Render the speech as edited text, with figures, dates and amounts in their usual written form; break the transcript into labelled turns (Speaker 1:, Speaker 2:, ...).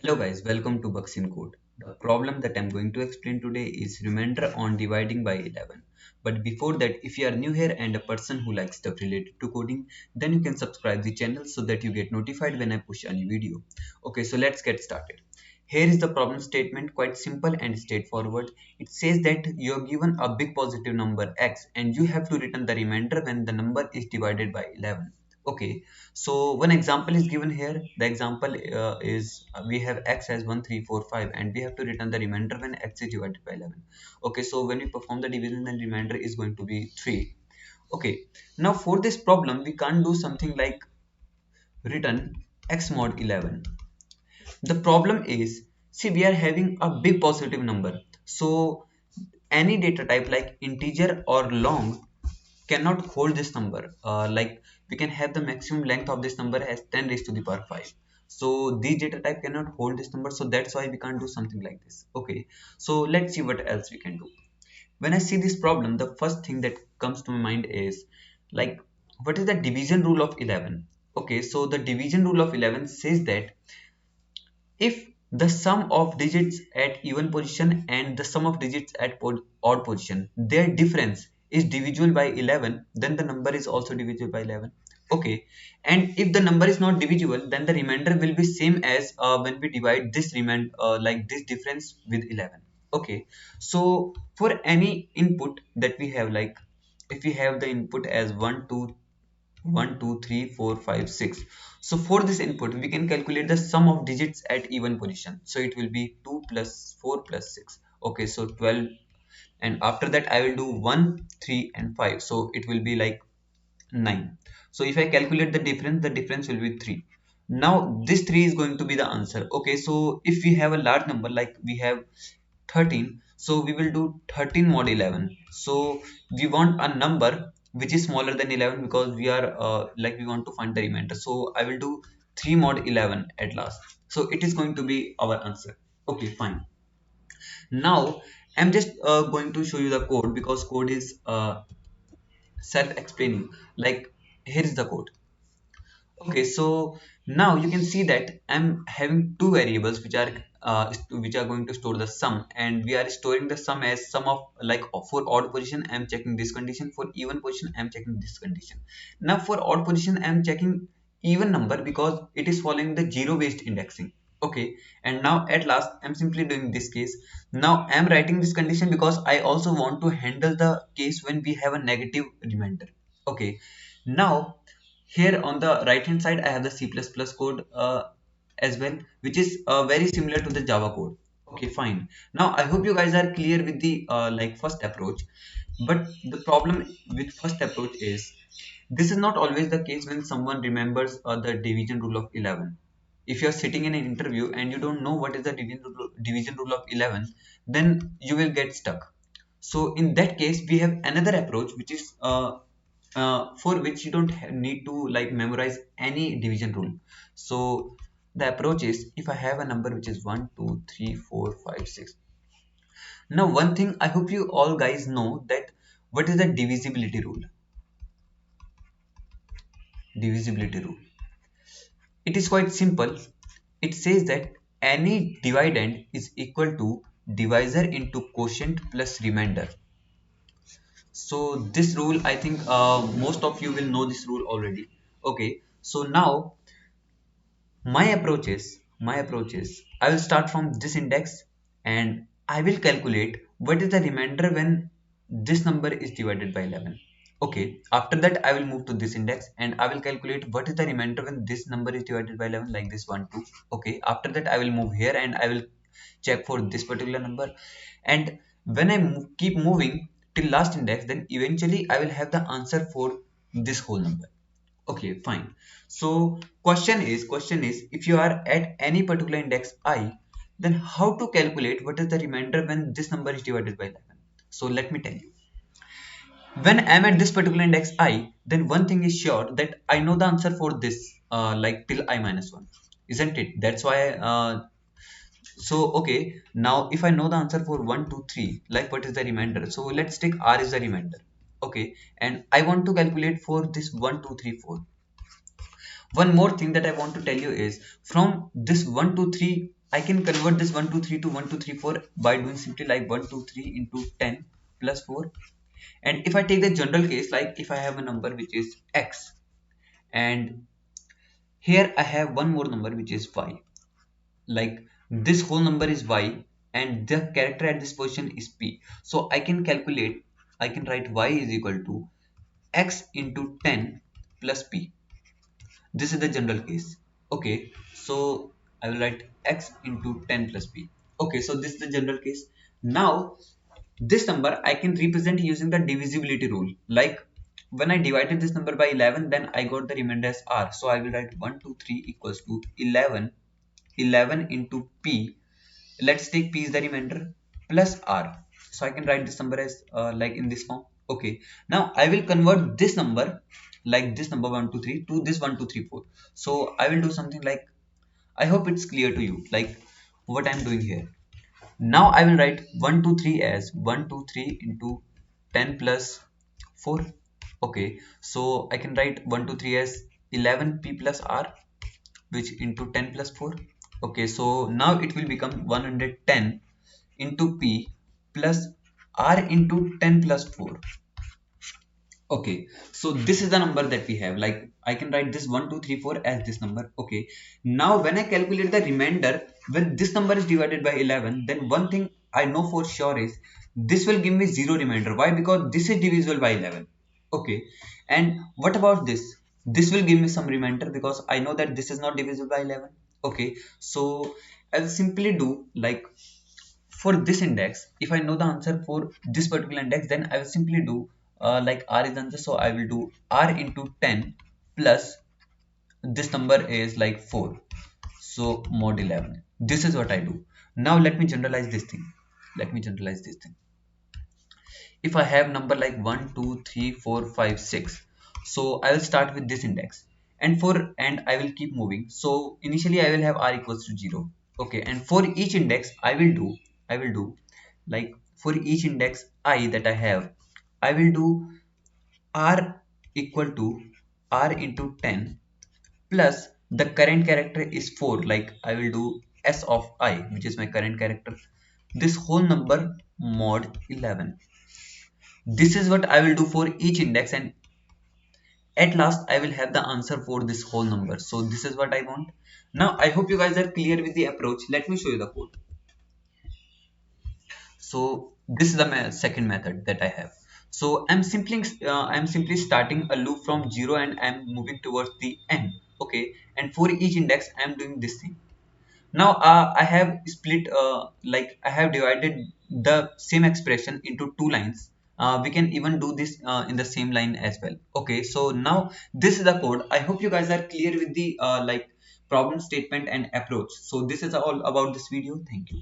Speaker 1: Hello guys, welcome to Bugs in Code. The problem that I'm going to explain today is remainder on dividing by 11. But before that, if you are new here and a person who likes stuff related to coding, then you can subscribe the channel so that you get notified when I push a new video. Okay, so let's get started. Here is the problem statement, quite simple and straightforward. It says that you are given a big positive number x and you have to return the remainder when the number is divided by 11. Okay, so one example is given here. The example is we have x as 1 3 4 5 and we have to return the remainder when x is divided by 11. Okay, so when we perform the division, then remainder is going to be 3. Okay, now for this problem we can't do something like return x mod 11. The problem is, see, we are having a big positive number, so any data type like integer or long cannot hold this number. Like we can have the maximum length of this number as 10 raised to the power 5. So these data type cannot hold this number, so that's why we can't do something like this. Okay, so let's see what else we can do. When I see this problem, the first thing that comes to my mind is like, what is the division rule of 11? Okay, so the division rule of 11 says that if the sum of digits at even position and the sum of digits at odd position, their difference is divisible by 11, then the number is also divisible by 11. Okay, and if the number is not divisible, then the remainder will be same as when we divide this remainder like this difference with 11. Okay, so for any input that we have, like if we have the input as 1 2 3 4 5 6, so for this input we can calculate the sum of digits at even position, so it will be 2 plus 4 plus 6. Okay, so 12, and after that I will do 1 3 and 5, so it will be like 9. So if I calculate the difference will be 3. Now this 3 is going to be the answer. Okay, so if we have a large number like we have 13, so we will do 13 mod 11. So we want a number which is smaller than 11 because we are like we want to find the remainder, so I will do 3 mod 11 at last, so it is going to be our answer. Okay, fine. Now I'm just going to show you the code because code is self-explaining. Like, here is the code. Okay, so now you can see that I'm having two variables which are going to store the sum, and we are storing the sum as sum of, like, for odd position I'm checking this condition, for even position I'm checking this condition. Now for odd position I'm checking even number because it is following the zero based indexing. Okay, and now at last I'm simply doing this case. Now I'm writing this condition because I also want to handle the case when we have a negative remainder. Okay, now here on the right hand side I have the C++ code as well, which is very similar to the Java code. Okay, fine. Now I hope you guys are clear with the like first approach, but the problem with first approach is this is not always the case when someone remembers the division rule of 11. If you're sitting in an interview and you don't know what is the division rule of 11, then you will get stuck. So in that case we have another approach which is for which you don't need to like memorize any division rule. So the approach is, if I have a number which is 1 2 3 4 5 6. Now one thing I hope you all guys know that what is the divisibility rule. Divisibility rule, it is quite simple. It says that any dividend is equal to divisor into quotient plus remainder. So this rule, I think most of you will know this rule already. Okay, so now my approach is I will start from this index and I will calculate what is the remainder when this number is divided by 11. Okay, after that I will move to this index and I will calculate what is the remainder when this number is divided by 11, like this 1 2. Okay, after that I will move here and I will check for this particular number, and when I keep moving till last index, then eventually I will have the answer for this whole number. Okay, fine. So question is if you are at any particular index I, then how to calculate what is the remainder when this number is divided by 11. So let me tell you. When I'm at this particular index I, then one thing is sure that I know the answer for this like till I minus 1, isn't it? That's why so okay, now if I know the answer for 1 2 3, like what is the remainder, so let's take r is the remainder. Okay, and I want to calculate for this 1 2 3 4. One more thing that I want to tell you is, from this 1 2 3 I can convert this 123 to 1234 by doing simply like 123 into 10 plus 4. And if I take the general case, like if I have a number which is x, and here I have one more number which is y, like this whole number is y and the character at this position is p. So I can calculate, I can write y is equal to x into 10 plus p. This is the general case. Okay, so I will write x into 10 plus p. Okay, so this is the general case. Now this number I can represent using the divisibility rule. Like when I divided this number by 11, then I got the remainder as r. So I will write 123 equals to 11, 11 into p. Let's take p is the remainder plus r. So I can write this number as like in this form. Okay, now I will convert this number, like this number 123 to this 1234. So I will do something like, I hope it's clear to you like what I'm doing here. Now I will write 123 as 123 into 10 plus 4. Okay, so I can write 123 as 11p plus r, which into 10 plus 4. Okay, so now it will become 110 into p plus r into 10 plus 4. Okay, so this is the number that we have. Like I can write this 1234 as this number. Okay, now when I calculate the remainder, when this number is divided by 11, then one thing I know for sure is this will give me zero remainder. Why? Because this is divisible by 11. Okay, and what about this? This will give me some remainder because I know that this is not divisible by 11. Okay, so I'll simply do like for this index, if I know the answer for this particular index, then I will simply do like r is answer, so I will do r into 10 plus this number is like 4, so mod 11. This is what I do. Now let me generalize this thing. Let me generalize this thing. If I have number like 1 2 3 4 5 6, so I will start with this index, and I will keep moving. So initially I will have r equals to 0. Okay, and for each index I will do like for each index I that I have, I will do r equal to r into 10 plus the current character is 4. Like I will do s of I, which is my current character, this whole number mod 11. This is what I will do for each index, and at last I will have the answer for this whole number. So this is what I want. Now I hope you guys are clear with the approach. Let me show you the code. So this is the second method that I have. So I'm simply starting a loop from 0 and I'm moving towards the end. Okay, and for each index I'm doing this thing. Now I have split like I have divided the same expression into two lines. We can even do this in the same line as well. Okay, so now this is the code. I hope you guys are clear with the like problem statement and approach. So this is all about this video. Thank you.